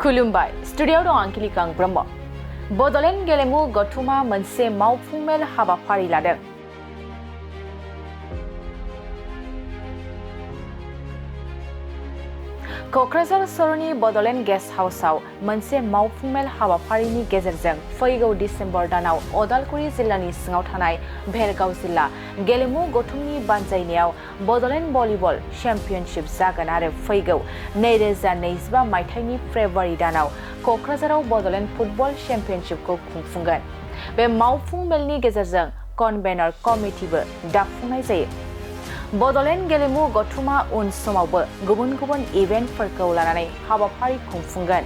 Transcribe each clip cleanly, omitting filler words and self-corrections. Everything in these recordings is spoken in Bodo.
खुलुमबाय स्टुडियोआव दं आं किलिकां ब्रह्म। बड'लेण्ड गेलेमु गौथुमा मोनसे मावफुंमेल हाबाफारि लादों। क'क्राझार सहरनि बड'लेण्ड गेस्ट हाउसआव मोनसे मावफुंमेल हाबाफारिनि गेजेरजों फैगौ डिसेम्बर दानाव उदालगुरि जिल्लानि सिङाव थानाय भेरगाव जिल्ला गेलेमु गौथुमनि बानजायनायाव बड'लेण्ड भलिबल चेम्पियनशिप जागोन आरो फैगौ 2025 मायथाइनि फेब्रुवारि दानाव क'क्राझाराव बड'लेण्ड फुटबल चेम्पियनशिपखौ खुंफुंगोन। बे मावफुंमेलनि गेजेरजों कन्वेनर कमिटिबो दाफुंनाय जायो। बड'लेण्ड गेलेमु गौथुमा उन समावबो गुबुन गुबुन इभेन्टफोरखौ लानानै हाबाफारि खुंफुंगोन।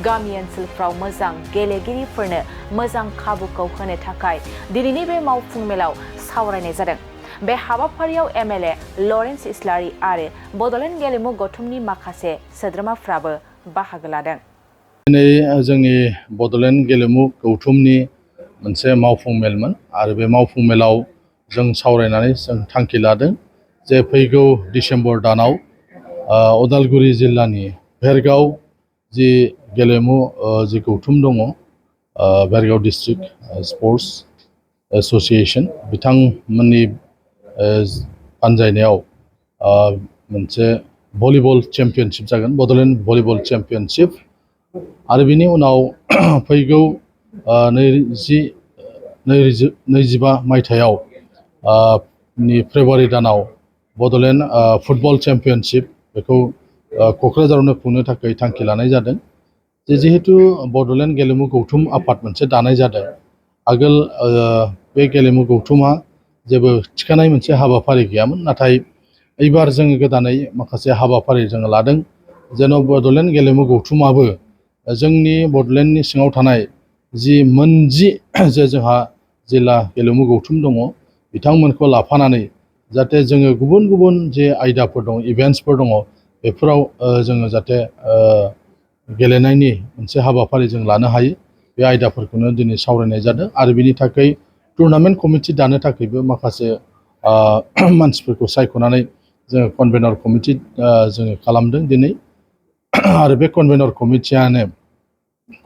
गामि ओनसोलफ्राव मोजां गेलेगिरिफोरनो मोजां खाबुखौ होनो थाखाय दिनैनि बे मावफुंमेलाव सावरायनाय जादों। बे हाबाफारियाव एमएलए लरेन्स इस्लारि आरो बड'लेण्ड गेलेमु गौथुमनि माखासे सोद्रोमाफ्राबो बाहागो लादों। दिनै जोंनि बड'लेण्ड गेलेमु गौथुमनि मोनसे मावफुंमेलमोन आरो बे मावफुंमेलाव जों सावरायनानै जों थांखि लादों जे फैगौ डिसेम्बर दानाव उदालगुरि जिल्लानि भेरगाव जि गेलेमु जि गौथुम दङ, भेरगाव डिस्ट्रिक्ट स्पर्ट्स एसोसिएशन बिथांमोननि बानजायनायाव मोनसे भलिबल चेम्पियनशिप जागोन, बड'लेण्ड भलिबल चेम्पियनशिप। आरो बिनि उनाव फैगौ 2025 मायथाइयाव फेब्रुवारि दानाव बड'लेण्ड फुटबल चेम्पियनशिप बेखौ क'क्राझारावनो खुंनो थाखाय थांखि लानाय जादों। जिहेतु बड'लेण्ड गेलेमु गौथुम आफाद मोनसे दानाय जादों, आगोल बे गेलेमु गौथुमा जेबो थिखानाय मोनसे हाबाफारि गैयामोन, नाथाय एबार जोङो गोदानै माखासे हाबाफारि जोङो लादों जेन' बड'लेण्ड गेलेमु गौथुमाबो जोंनि बड'लेण्डनि सिङाव थानाय जि मोनजि जे जोंहा जिल्ला गेलेमु गौथुम दङ बिथांमोनखौ लाफानानै जाहाथे जोङो गुबुन गुबुन जे आयदाफोर दङ, इभेन्ट्सफोर दङ, बेफोराव जोङो जाहाथे गेलेनायनि मोनसे हाबाफारि जों लानो हायो, बे आयदाफोरखौनो दिनै सावरायनाय जादों। आरो बिनि थाखाय टुर्नामेन्ट कमिटि दानो थाखायबो माखासे मानसिफोरखौ सायख'नानै जोङो कन्वेनर कमिटि जोङो खालामदों दिनै। आरो बे कन्वेनर कमिटियानो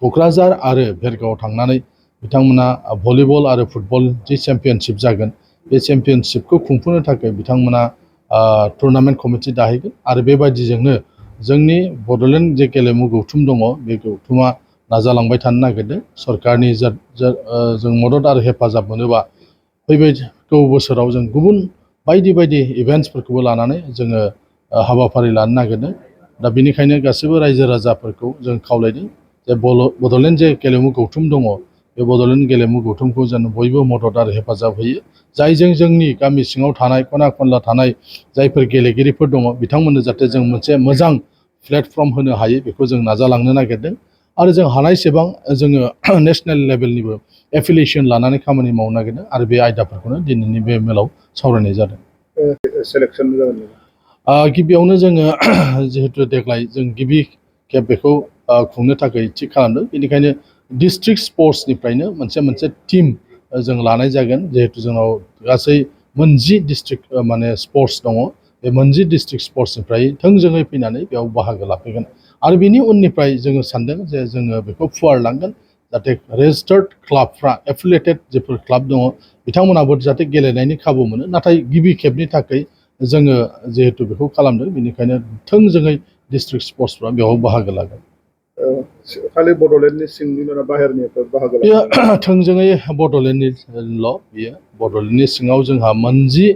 क'क्राझार आरो भेरगावआव थांनानै बिथांमोना भलिबल आरो फुटबल जि चेम्पियनशिप जागोन, बे चेम्पियनशिपखौ खुंफुंनो थाखाय बिथांमोना टुर्नामेन्ट कमिटि दाहैगोन। आरो बेबायदिजोंनो जोंनि बड'लेण्ड जे गेलेमु गौथुम दङ, बे गौथुमा नाजालांबाय थानो नागिरदों। सरकारनि जों मदद आरो हेफाजाब मोनोबा फैगौ बोसोराव जों गुबुन बायदि बायदि इभेन्ट्सफोरखौबो लानानै जोङो हाबाफारि लानो नागिरदों। दा बेनिखायनो गासैबो रायजो राजाफोरखौ जों खावलायदों जे बड'लेण्ड जे गेलेमु गौथुम दङ, बे बड'लेण्ड गेलेमु गौथुमखौ जेन बयबो मदद आरो हेफाजाब होयो, जायजों जोंनि गामि सिङाव थानाय खना खनला थानाय जायफोर गेलेगिरिफोर दङ बिथांमोननो जाहाथे जों मोनसे मोजां प्लेटफर्म होनो हायो, बेखौ जों नाजालांनो नागिरदों। आरो जों हानायसेबां जोङो नेसनेल लेभेलनिबो एफिलिएसन लानानै खामानि मावनो नागिरदों। आरो बे आयदाफोरखौनो दिनैनि बे मेलाव सावरायनाय जादों। सेलेक्सन जागोन। गिबियावनो जोङो जिहेतु देग्लाय जों गिबि खेब बेखौ खुंनो थाखाय थि खालामदों, बेनिखायनो डिस्ट्रिक्ट स्पर्ट्सनिफ्रायनो मोनसे टिम जों लानाय जागोन। जिहेतु जोंनाव गासै मोनजि डिस्ट्रिक्ट माने स्पर्ट्स दङ, बे मोनजि डिस्ट्रिक्ट स्पर्ट्सनिफ्राय थोंजोङै फैनानै बेयाव बाहागो लाफैगोन। आरो बिनि उननिफ्राय जोङो सानदों जे जोङो बेखौ फुवारलांगोन, जाहाथे रेजिस्टार्ड क्लाबफ्रा एफिलिएटेड जेफोर क्लाब दङ बिथांमोनाबो जाहाथे गेलेनायनि खाबु मोनो। नाथाय गिबि खेबनि थाखाय जोङो जिहेतु बेखौ खालामदों, बेनिखायनो थोंजोङै डिस्ट्रिक्ट स्पर्ट्सफ्रा बेयाव बाहागो लागोन। खालि बड'लेण्डनि सिंनि बाहेरनिफ्राय बाहागो लागोन? बेयो थोंजोङै बड'लेण्डनिल'। बियो बड'लेण्डनि सिङाव जोंहा मोनजि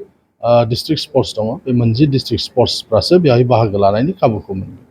डिस्ट्रिक्ट स्पर्ट्स दङ, बे मोनजि डिस्ट्रिक्ट स्पर्ट्सफ्रासो बेहाय बाहागो लानायनि खाबुखौ मोनगोन।